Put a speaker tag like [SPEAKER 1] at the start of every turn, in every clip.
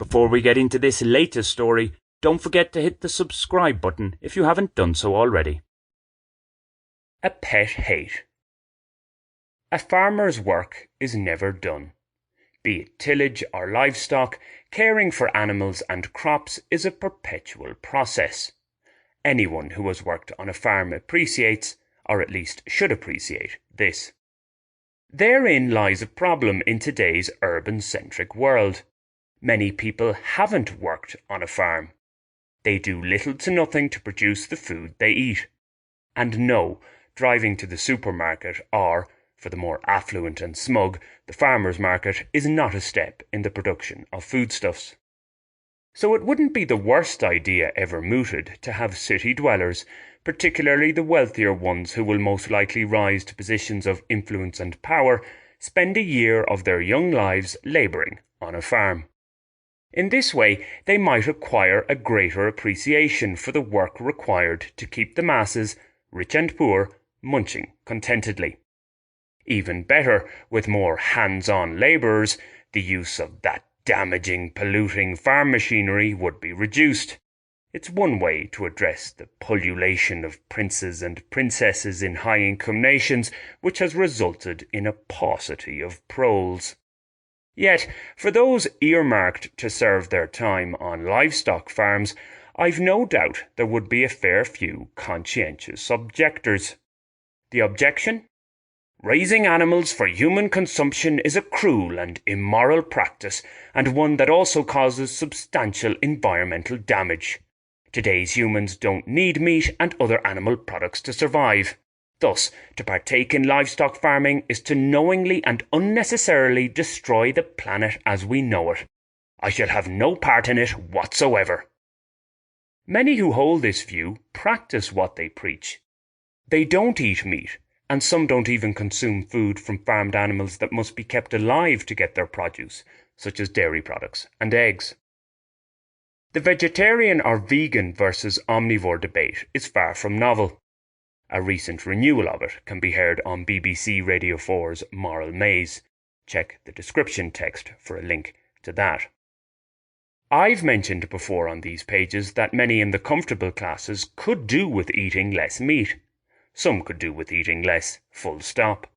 [SPEAKER 1] Before we get into this latest story, don't forget to hit the subscribe button if you haven't done so already. A pet hate. A farmer's work is never done. Be it tillage or livestock, caring for animals and crops is a perpetual process. Anyone who has worked on a farm appreciates, or at least should appreciate, this. Therein lies a problem in today's urban-centric world. Many people haven't worked on a farm. They do little to nothing to produce the food they eat. And no, driving to the supermarket or, for the more affluent and smug, the farmer's market is not a step in the production of foodstuffs. So it wouldn't be the worst idea ever mooted to have city dwellers, particularly the wealthier ones who will most likely rise to positions of influence and power, spend a year of their young lives labouring on a farm. In this way, they might acquire a greater appreciation for the work required to keep the masses, rich and poor, munching contentedly. Even better, with more hands-on labourers, the use of that damaging, polluting farm machinery would be reduced. It's one way to address the pullulation of princes and princesses in high-income nations, which has resulted in a paucity of proles. Yet, for those earmarked to serve their time on livestock farms, I've no doubt there would be a fair few conscientious objectors. The objection? Raising animals for human consumption is a cruel and immoral practice, and one that also causes substantial environmental damage. Today's humans don't need meat and other animal products to survive. Thus, to partake in livestock farming is to knowingly and unnecessarily destroy the planet as we know it. I shall have no part in it whatsoever. Many who hold this view practice what they preach. They don't eat meat, and some don't even consume food from farmed animals that must be kept alive to get their produce, such as dairy products and eggs. The vegetarian or vegan versus omnivore debate is far from novel. A recent renewal of it can be heard on BBC Radio 4's Moral Maze. Check the description text for a link to that. I've mentioned before on these pages that many in the comfortable classes could do with eating less meat. Some could do with eating less, full stop.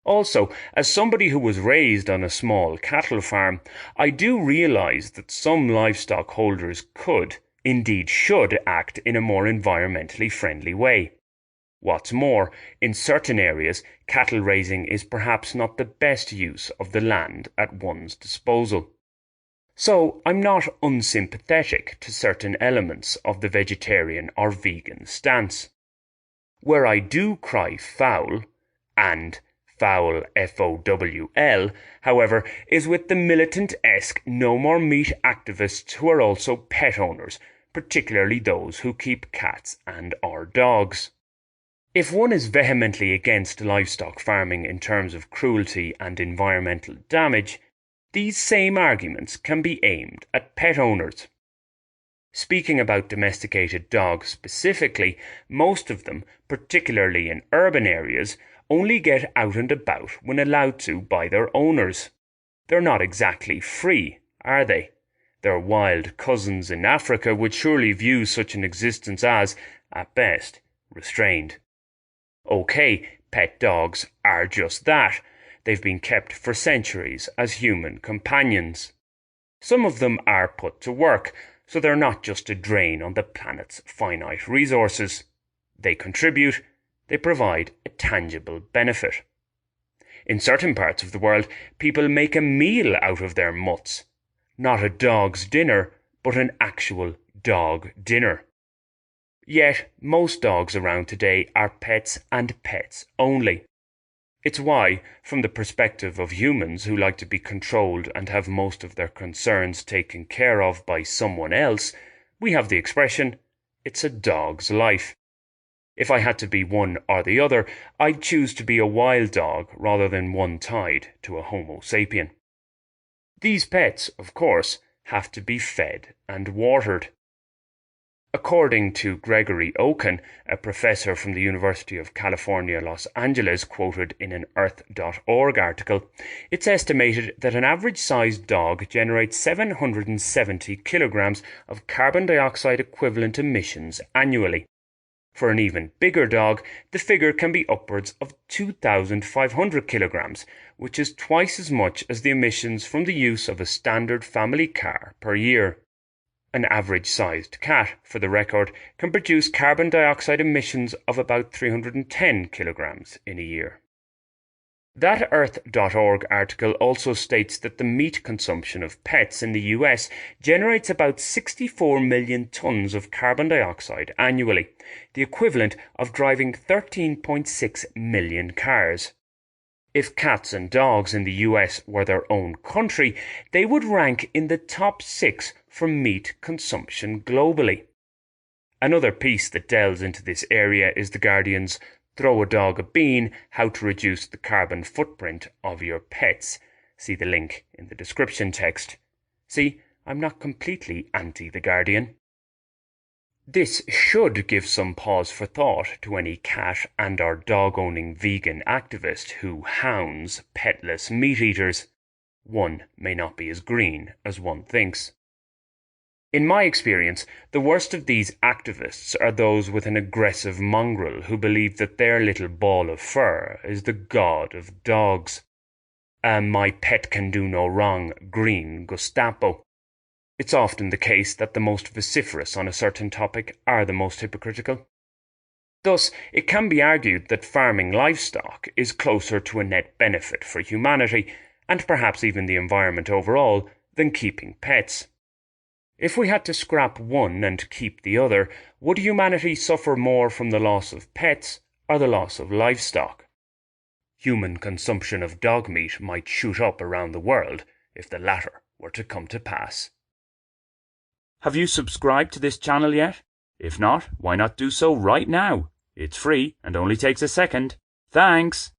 [SPEAKER 1] Also, as somebody who was raised on a small cattle farm, I do realise that some livestock holders could, indeed should, act in a more environmentally friendly way. What's more, in certain areas, cattle raising is perhaps not the best use of the land at one's disposal. So I'm not unsympathetic to certain elements of the vegetarian or vegan stance. Where I do cry foul, and foul F-O-W-L, however, is with the militant-esque no more meat activists who are also pet owners, particularly those who keep cats and or dogs. If one is vehemently against livestock farming in terms of cruelty and environmental damage, these same arguments can be aimed at pet owners. Speaking about domesticated dogs specifically, most of them, particularly in urban areas, only get out and about when allowed to by their owners. They're not exactly free, are they? Their wild cousins in Africa would surely view such an existence as, at best, restrained. Okay, pet dogs are just that. They've been kept for centuries as human companions. Some of them are put to work, so they're not just a drain on the planet's finite resources. They contribute, they provide a tangible benefit. In certain parts of the world, people make a meal out of their mutts. Not a dog's dinner, but an actual dog dinner. Yet, most dogs around today are pets and pets only. It's why, from the perspective of humans who like to be controlled and have most of their concerns taken care of by someone else, we have the expression, it's a dog's life. If I had to be one or the other, I'd choose to be a wild dog rather than one tied to a Homo sapien. These pets, of course, have to be fed and watered. According to Gregory Oken, a professor from the University of California, Los Angeles, quoted in an Earth.org article, it's estimated that an average-sized dog generates 770 kilograms of carbon dioxide equivalent emissions annually. For an even bigger dog, the figure can be upwards of 2,500 kilograms, which is twice as much as the emissions from the use of a standard family car per year. An average-sized cat, for the record, can produce carbon dioxide emissions of about 310 kilograms in a year. That Earth.org article also states that the meat consumption of pets in the US generates about 64 million tons of carbon dioxide annually, the equivalent of driving 13.6 million cars. If cats and dogs in the US were their own country, they would rank in the top 6 for meat consumption globally. Another piece that delves into this area is The Guardian's Throw a Dog a Bean, How to Reduce the Carbon Footprint of Your Pets. See the link in the description text. See, I'm not completely anti-The Guardian. This should give some pause for thought to any cat and or dog-owning vegan activist who hounds petless meat-eaters. One may not be as green as one thinks. In my experience, the worst of these activists are those with an aggressive mongrel who believe that their little ball of fur is the god of dogs. My pet can do no wrong, green Gestapo. It's often the case that the most vociferous on a certain topic are the most hypocritical. Thus, it can be argued that farming livestock is closer to a net benefit for humanity, and perhaps even the environment overall, than keeping pets. If we had to scrap one and keep the other, would humanity suffer more from the loss of pets or the loss of livestock? Human consumption of dog meat might shoot up around the world if the latter were to come to pass. Have you subscribed to this channel yet? If not, why not do so right now? It's free and only takes a second. Thanks!